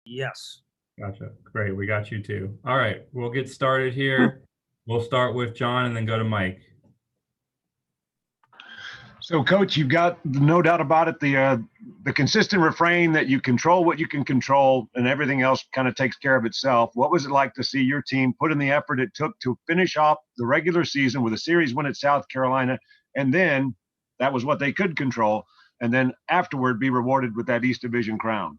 Yes. Gotcha. Great. We got you too. All right. We'll get started here. We'll start with John and then go to Mike. So, Coach, you've got no doubt about it, the consistent refrain that you control what you can control and everything else kind of takes care of itself. What was it like to see your team put in the effort it took to finish off the regular season with a series win at South Carolina, and then that was what they could control, and then afterward be rewarded with that East Division crown?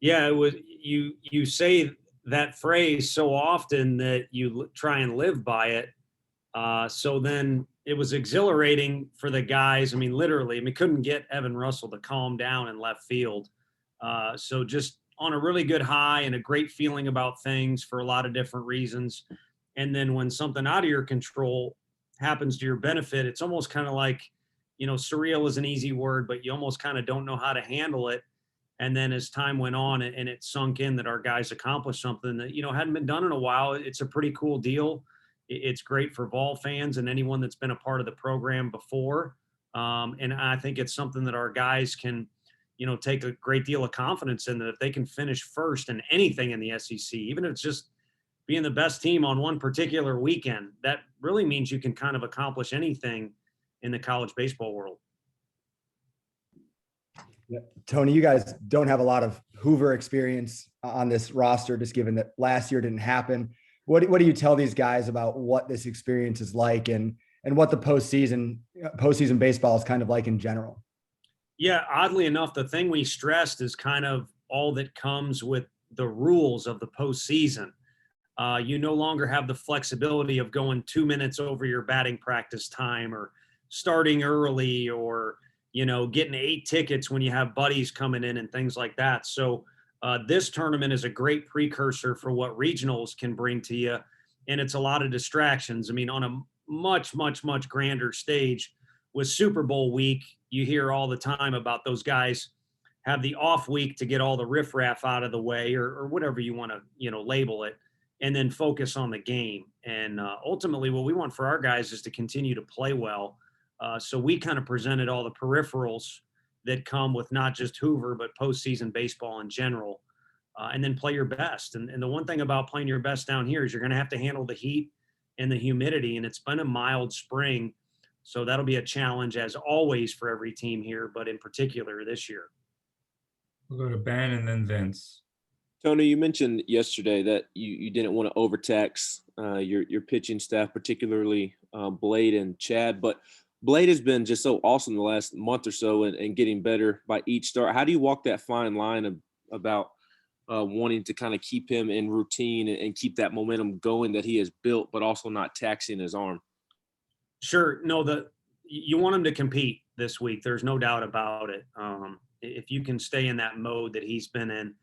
Yeah, it was. You say that phrase so often that you try and live by it. So then it was exhilarating for the guys. I mean, literally, couldn't get Evan Russell to calm down in left field. So just on a really good high and a great feeling about things for a lot of different reasons. And then when something out of your control happens to your benefit, it's almost kind of like, surreal is an easy word, but you almost kind of don't know how to handle it. And then as time went on and it sunk in that our guys accomplished something that, hadn't been done in a while, it's a pretty cool deal. It's great for Vol fans and anyone that's been a part of the program before. And I think it's something that our guys can, take a great deal of confidence in, that if they can finish first in anything in the SEC, even if it's just being the best team on one particular weekend, that really means you can kind of accomplish anything in the college baseball world. Tony, you guys don't have a lot of Hoover experience on this roster, just given that last year didn't happen. What do you tell these guys about what this experience is like and what the postseason baseball is kind of like in general? Yeah, oddly enough, the thing we stressed is kind of all that comes with the rules of the postseason. You no longer have the flexibility of going 2 minutes over your batting practice time or starting early or, getting 8 tickets when you have buddies coming in and things like that. So this tournament is a great precursor for what regionals can bring to you. And it's a lot of distractions. On a much, much, much grander stage with Super Bowl week, you hear all the time about those guys have the off week to get all the riffraff out of the way or whatever you want to, label it, and then focus on the game. And ultimately what we want for our guys is to continue to play well. So we kind of presented all the peripherals that come with not just Hoover, but postseason baseball in general, and then play your best. And the one thing about playing your best down here is you're going to have to handle the heat and the humidity. And it's been a mild spring, so that'll be a challenge as always for every team here, but in particular this year. We'll go to Ben and then Vince. Tony, you mentioned yesterday that you didn't want to overtax your pitching staff, particularly Blade and Chad, but Blade has been just so awesome the last month or so and getting better by each start. How do you walk that fine line about wanting to kind of keep him in routine and keep that momentum going that he has built, but also not taxing his arm? Sure. No, you want him to compete this week. There's no doubt about it. If you can stay in that mode that he's been in,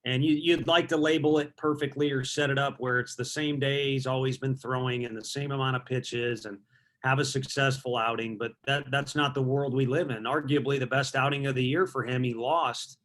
and you'd like to label it perfectly or set it up where it's the same day he's always been throwing and the same amount of pitches and have a successful outing, but that's not the world we live in. Arguably the best outing of the year for him, he lost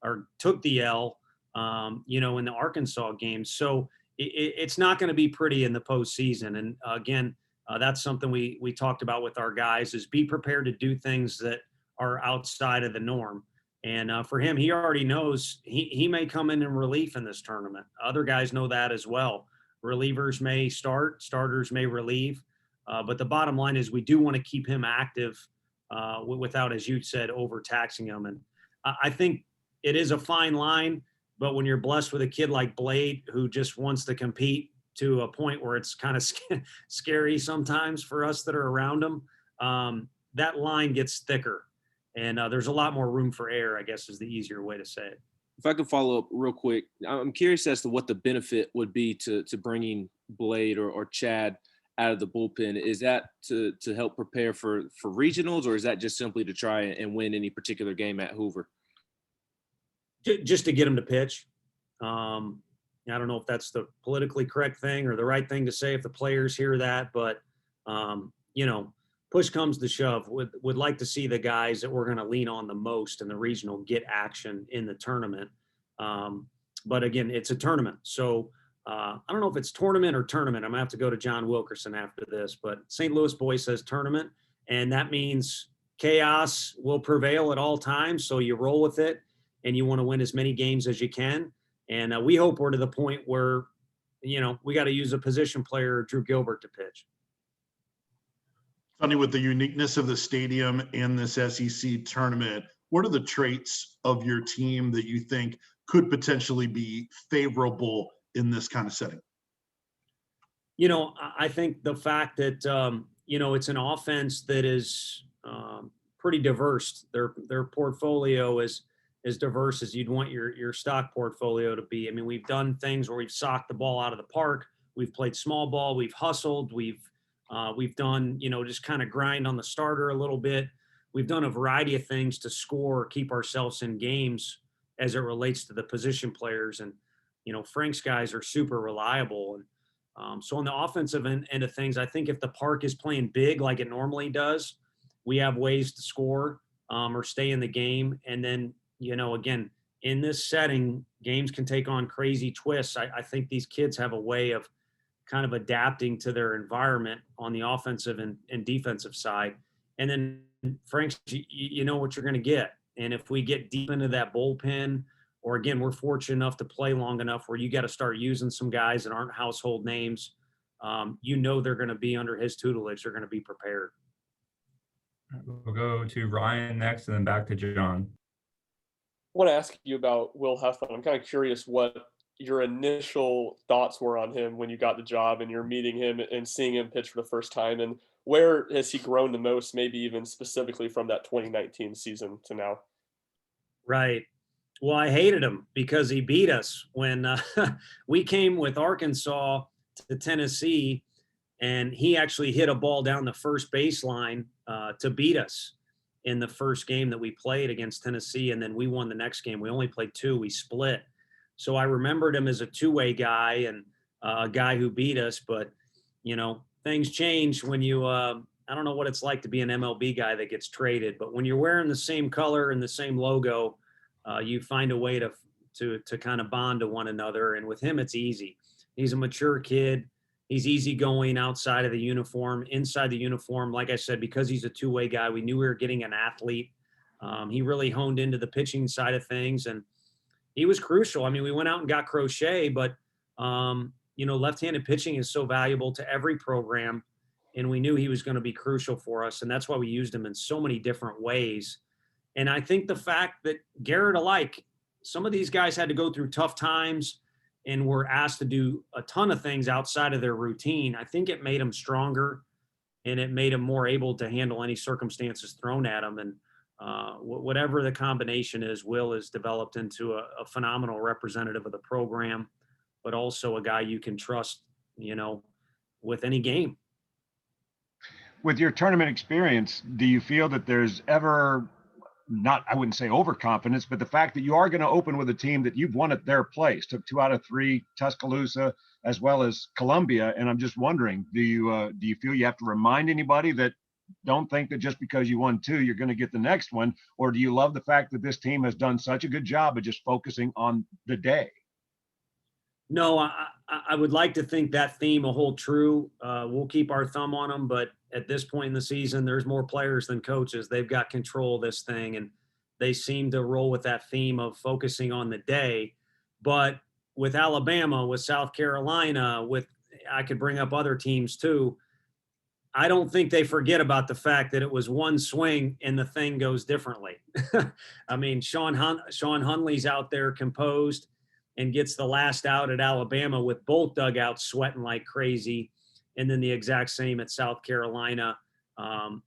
or took the L, in the Arkansas game. So it's not going to be pretty in the postseason. And again, that's something we talked about with our guys is be prepared to do things that are outside of the norm. And for him, he already knows he may come in relief in this tournament. Other guys know that as well. Relievers may start, starters may relieve. But the bottom line is we do want to keep him active without, as you said, overtaxing him. And I think it is a fine line, but when you're blessed with a kid like Blade who just wants to compete to a point where it's kind of scary sometimes for us that are around him, that line gets thicker. And there's a lot more room for error, I guess is the easier way to say it. If I could follow up real quick, I'm curious as to what the benefit would be to bringing Blade or Chad out of the bullpen. Is that to help prepare for regionals, or is that just simply to try and win any particular game at Hoover? Just to get him to pitch. I don't know if that's the politically correct thing or the right thing to say if the players hear that, but push comes to shove. Would like to see the guys that we're going to lean on the most in the regional get action in the tournament. But again, it's a tournament. So I don't know if it's tournament or tournament. I'm going to have to go to John Wilkerson after this, but St. Louis boy says tournament, and that means chaos will prevail at all times. So you roll with it, and you want to win as many games as you can. And we hope we're to the point where, we got to use a position player, Drew Gilbert, to pitch. Tony, with the uniqueness of the stadium in this SEC tournament, what are the traits of your team that you think could potentially be favorable in this kind of setting? I think the fact that, it's an offense that is pretty diverse. Their portfolio is as diverse as you'd want your stock portfolio to be. I mean, we've done things where we've socked the ball out of the park. We've played small ball. We've hustled. We've done, just kind of grind on the starter a little bit. We've done a variety of things to score, keep ourselves in games as it relates to the position players. And, Frank's guys are super reliable. And so on the offensive end of things, I think if the park is playing big like it normally does, we have ways to score or stay in the game. And then, again, in this setting, games can take on crazy twists. I think these kids have a way of kind of adapting to their environment on the offensive and defensive side. And then Frank's, you know what you're going to get. And if we get deep into that bullpen, or again, we're fortunate enough to play long enough where you got to start using some guys that aren't household names, they're going to be under his tutelage. They're going to be prepared. We'll go to Ryan next and then back to John. I want to ask you about Will Heflin. I'm kind of curious what your initial thoughts were on him when you got the job and you're meeting him and seeing him pitch for the first time, and where has he grown the most, maybe even specifically from that 2019 season to now? Right. Well, I hated him because he beat us when we came with Arkansas to Tennessee, and he actually hit a ball down the first baseline to beat us in the first game that we played against Tennessee. And then we won the next game. We only played two. We split. So I remembered him as a two-way guy and a guy who beat us. But, things change when you I don't know what it's like to be an MLB guy that gets traded. But when you're wearing the same color and the same logo, you find a way to kind of bond to one another. And with him, it's easy. He's a mature kid. He's easygoing outside of the uniform. Inside the uniform, like I said, because he's a two-way guy, we knew we were getting an athlete. He really honed into the pitching side of things, and he was crucial. I mean, we went out and got Crochet, but, left-handed pitching is so valuable to every program, and we knew he was going to be crucial for us, and that's why we used him in so many different ways. And I think the fact that Garrett alike, some of these guys had to go through tough times and were asked to do a ton of things outside of their routine. I think it made them stronger, and it made them more able to handle any circumstances thrown at them. And whatever the combination is, Will has developed into a phenomenal representative of the program, but also a guy you can trust, with any game. With your tournament experience, do you feel that there's ever I wouldn't say overconfidence, but the fact that you are going to open with a team that you've won at their place, took 2 out of 3, Tuscaloosa, as well as Columbia. And I'm just wondering, do you feel you have to remind anybody that don't think that just because you won 2, you're going to get the next one? Or do you love the fact that this team has done such a good job of just focusing on the day? No, I would like to think that theme will hold true. We'll keep our thumb on them, but at this point in the season, there's more players than coaches. They've got control of this thing, and they seem to roll with that theme of focusing on the day. But with Alabama, with South Carolina, I could bring up other teams too. I don't think they forget about the fact that it was one swing and the thing goes differently. I mean, Sean Hunley's out there composed and gets the last out at Alabama with both dugouts sweating like crazy. And then the exact same at South Carolina.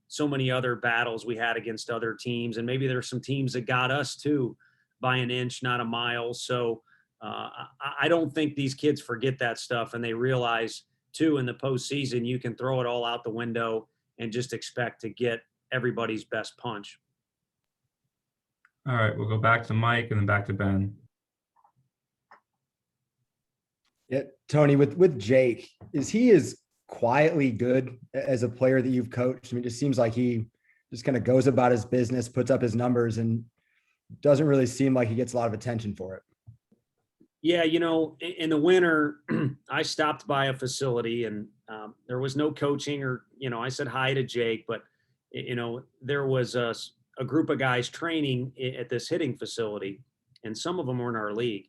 So many other battles we had against other teams. And maybe there's some teams that got us too by an inch, not a mile. So I don't think these kids forget that stuff. And they realize too, in the postseason, you can throw it all out the window and just expect to get everybody's best punch. All right, we'll go back to Mike and then back to Ben. Yeah, Tony, with Jake, is he as quietly good as a player that you've coached? I mean, it just seems like he just kind of goes about his business, puts up his numbers, and doesn't really seem like he gets a lot of attention for it. Yeah, in the winter, I stopped by a facility and there was no coaching or, I said hi to Jake, but, there was a group of guys training at this hitting facility, and some of them were in our league.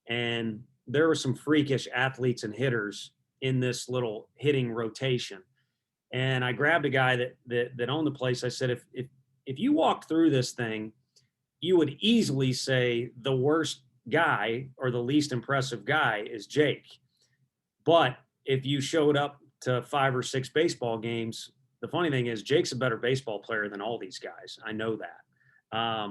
and there were some freakish athletes and hitters in this little hitting rotation. And I grabbed a guy that owned the place. I said, if you walk through this thing, you would easily say the worst guy or the least impressive guy is Jake. But if you showed up to 5 or 6 baseball games, the funny thing is Jake's a better baseball player than all these guys. I know that.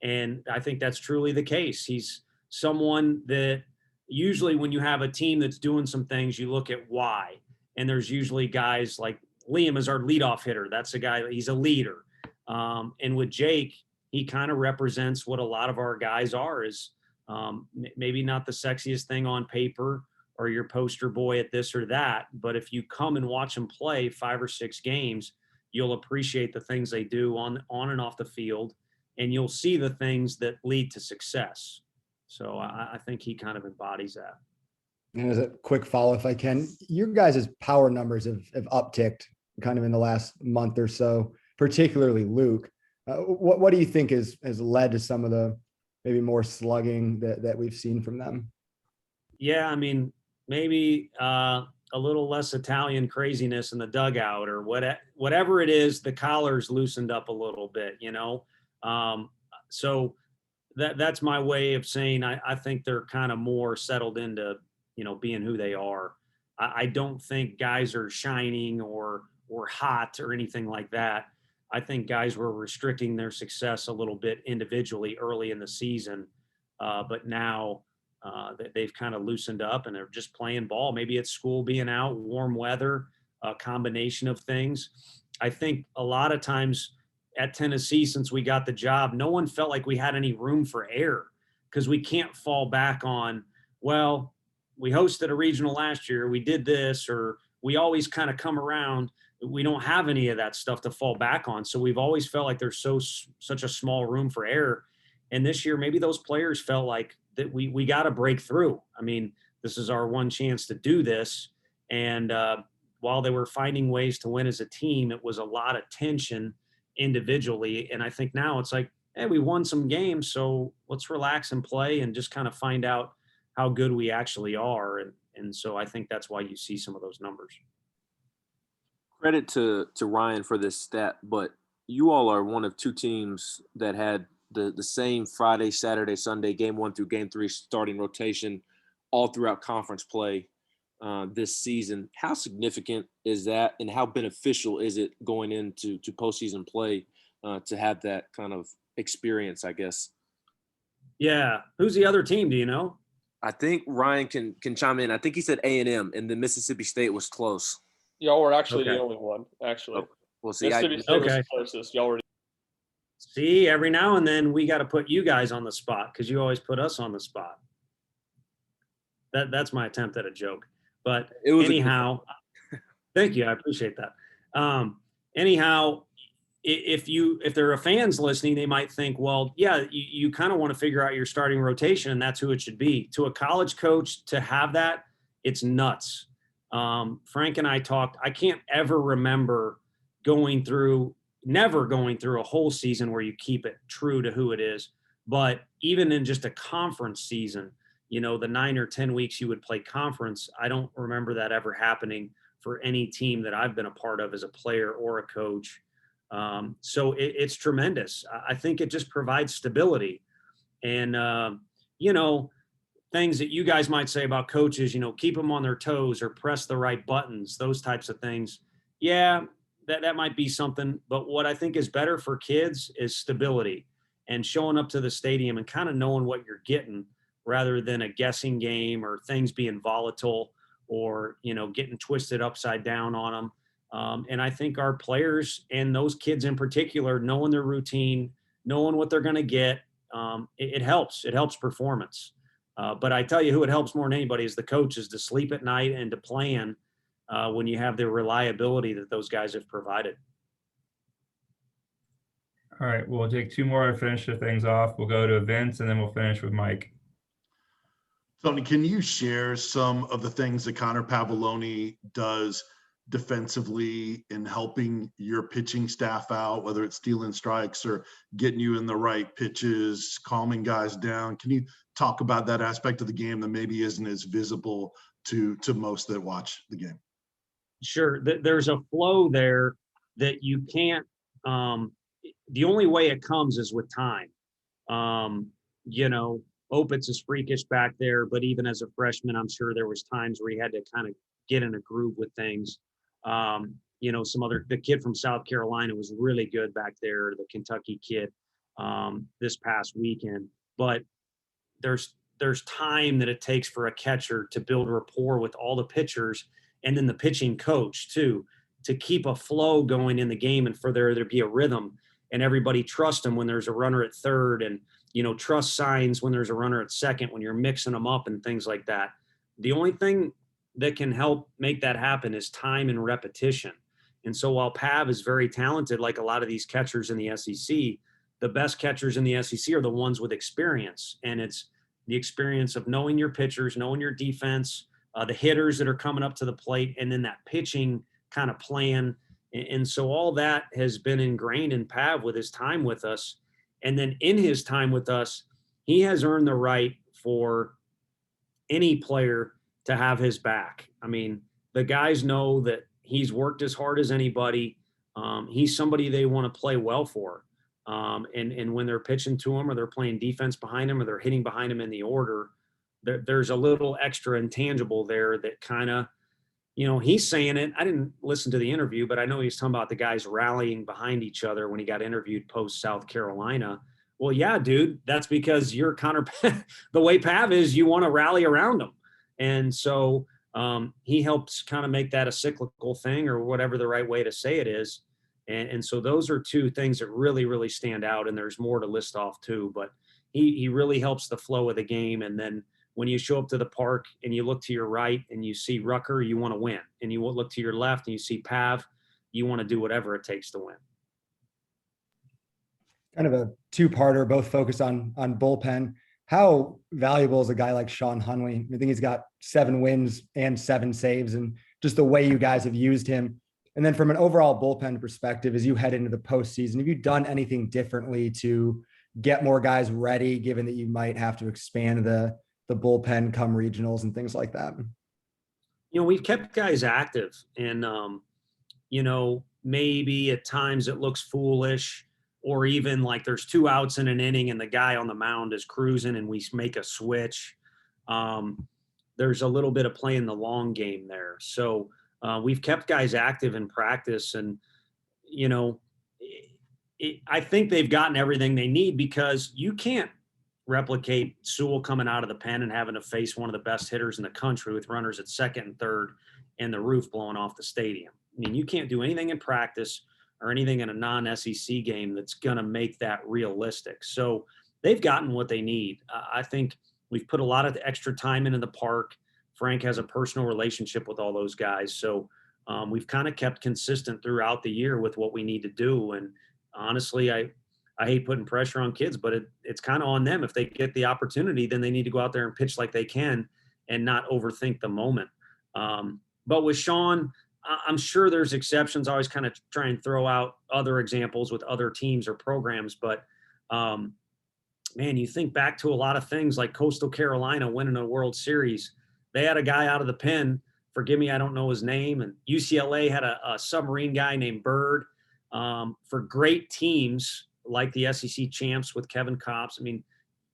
And I think that's truly the case. He's someone that usually when you have a team that's doing some things, you look at why. And there's usually guys like Liam is our leadoff hitter. That's a guy, he's a leader. And with Jake, he kind of represents what a lot of our guys are, is maybe not the sexiest thing on paper or your poster boy at this or that, but if you come and watch them play 5 or 6 games, you'll appreciate the things they do on and off the field, and you'll see the things that lead to success. So I think he kind of embodies that. And as a quick follow, if I can, your guys' power numbers have upticked kind of in the last month or so, particularly Luke. What do you think has led to some of the maybe more slugging that we've seen from them? Yeah, I mean, maybe a little less Italian craziness in the dugout, or whatever it is, the collar's loosened up a little bit, you know? So that's my way of saying I think they're kind of more settled into, you know, being who they are. I don't think guys are shining or hot or anything like that. I think guys were restricting their success a little bit individually early in the season, but now they've kind of loosened up and they're just playing ball. Maybe it's school being out, warm weather, a combination of things. I think a lot of times at Tennessee, since we got the job, no one felt like we had any room for error, because we can't fall back on, well, we hosted a regional last year, we did this, or we always kind of come around. We don't have any of that stuff to fall back on. So we've always felt like there's such a small room for error. And this year, maybe those players felt like that we got to break through. I mean, this is our one chance to do this. And while they were finding ways to win as a team, it was a lot of tension individually. And I think now it's like, hey, we won some games, so let's relax and play and just kind of find out how good we actually are. And so I think that's why you see some of those numbers. Credit to Ryan for this stat, but you all are one of 2 teams that had the same Friday, Saturday, Sunday, game 1 through game 3 starting rotation all throughout conference play this season. How significant is that, and how beneficial is it going into postseason play to have that kind of experience, I guess? Yeah. Who's the other team? Do you know? I think Ryan can chime in. I think he said A&M, and then Mississippi State was close. Y'all were actually Okay. the only one, actually. Oh, we'll see. Mississippi State was Okay. the closest. Y'all were. See, every now and then we got to put you guys on the spot, because you always put us on the spot. That's my attempt at a joke. But It was anyhow, thank you. I appreciate that. Anyhow, if there are fans listening, they might think, well, yeah, you kind of want to figure out your starting rotation, and that's who it should be. To a college coach to have that, it's nuts. Frank and I talked. I can't ever remember never going through a whole season where you keep it true to who it is. But even in just a conference season, you know, the 9 or 10 weeks you would play conference, I don't remember that ever happening for any team that I've been a part of as a player or a coach. So it's tremendous. I think it just provides stability. And, you know, things that you guys might say about coaches, you know, keep them on their toes or press the right buttons, those types of things. Yeah, that might be something. But what I think is better for kids is stability and showing up to the stadium and kind of knowing what you're getting, rather than a guessing game or things being volatile or, you know, getting twisted upside down on them. And I think our players and those kids in particular, knowing their routine, knowing what they're going to get, it helps. It helps performance. But I tell you who it helps more than anybody is the coaches, to sleep at night and to plan when you have the reliability that those guys have provided. All right, we'll take 2 more to finish the things off. We'll go to Vince, and then we'll finish with Mike. Tony, can you share some of the things that Connor Pavoloni does defensively in helping your pitching staff out, whether it's stealing strikes or getting you in the right pitches, calming guys down? Can you talk about that aspect of the game that maybe isn't as visible to most that watch the game? Sure. There's a flow there that you can't, the only way it comes is with time. You know, Opitz is freakish back there, but even as a freshman, I'm sure there was times where he had to kind of get in a groove with things. You know, the kid from South Carolina was really good back there, the Kentucky kid, this past weekend. But there's time that it takes for a catcher to build rapport with all the pitchers and then the pitching coach too, to keep a flow going in the game and for there to be a rhythm and everybody trust them when there's a runner at third and, you know, trust signs when there's a runner at second, when you're mixing them up and things like that. The only thing that can help make that happen is time and repetition. And so while Pav is very talented, like a lot of these catchers in the SEC, the best catchers in the SEC are the ones with experience. And it's the experience of knowing your pitchers, knowing your defense, the hitters that are coming up to the plate, and then that pitching kind of plan. And so all that has been ingrained in Pav with his time with us. And then in his time with us, he has earned the right for any player to have his back. I mean, the guys know that he's worked as hard as anybody. He's somebody they want to play well for. And when they're pitching to him or they're playing defense behind him or they're hitting behind him in the order, there's a little extra intangible there that kind of, you know, he's saying it. I didn't listen to the interview, but I know he's talking about the guys rallying behind each other when he got interviewed post South Carolina. Well, yeah, dude, that's because you're Connor. The way Pav is, you want to rally around him. And so he helps kind of make that a cyclical thing or whatever the right way to say it is. And so those are two things that really, really stand out. And there's more to list off too, but he really helps the flow of the game. And then when you show up to the park and you look to your right and you see Rucker, you want to win. And you look to your left and you see Pav, you want to do whatever it takes to win. Kind of a two-parter, both focused on bullpen. How valuable is a guy like Sean Hunley? I think he's got 7 wins and 7 saves, and just the way you guys have used him. And then from an overall bullpen perspective, as you head into the postseason, have you done anything differently to get more guys ready, given that you might have to expand the bullpen come regionals and things like that? You know, we've kept guys active and, you know, maybe at times it looks foolish or even like there's 2 outs in an inning and the guy on the mound is cruising and we make a switch. There's a little bit of playing the long game there. So we've kept guys active in practice and, you know, I think they've gotten everything they need because you can't replicate Sewell coming out of the pen and having to face one of the best hitters in the country with runners at second and third and the roof blowing off the stadium. I mean, you can't do anything in practice or anything in a non-SEC game that's going to make that realistic. So they've gotten what they need. I think we've put a lot of extra time into the park. Frank has a personal relationship with all those guys. So we've kind of kept consistent throughout the year with what we need to do. And honestly, I hate putting pressure on kids, but it's kind of on them. If they get the opportunity, then they need to go out there and pitch like they can and not overthink the moment. But with Sean, I'm sure there's exceptions. I always kind of try and throw out other examples with other teams or programs. But, man, you think back to a lot of things like Coastal Carolina winning a World Series. They had a guy out of the pen. Forgive me, I don't know his name. And UCLA had a submarine guy named Bird. For great teams like the SEC champs with Kevin Kopps, I mean,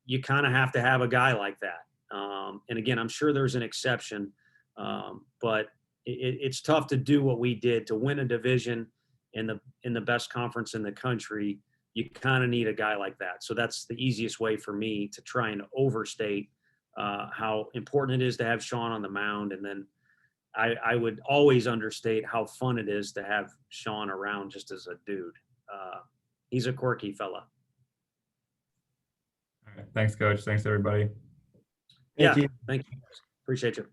you kind of have to have a guy like that. And again, I'm sure there's an exception, but it's tough to do what we did to win a division in the best conference in the country. You kind of need a guy like that. So that's the easiest way for me to try and overstate how important it is to have Sean on the mound. And then I would always understate how fun it is to have Sean around just as a dude. He's a quirky fella. All right. Thanks, Coach. Thanks, everybody. Thank you. Thank you. Appreciate you.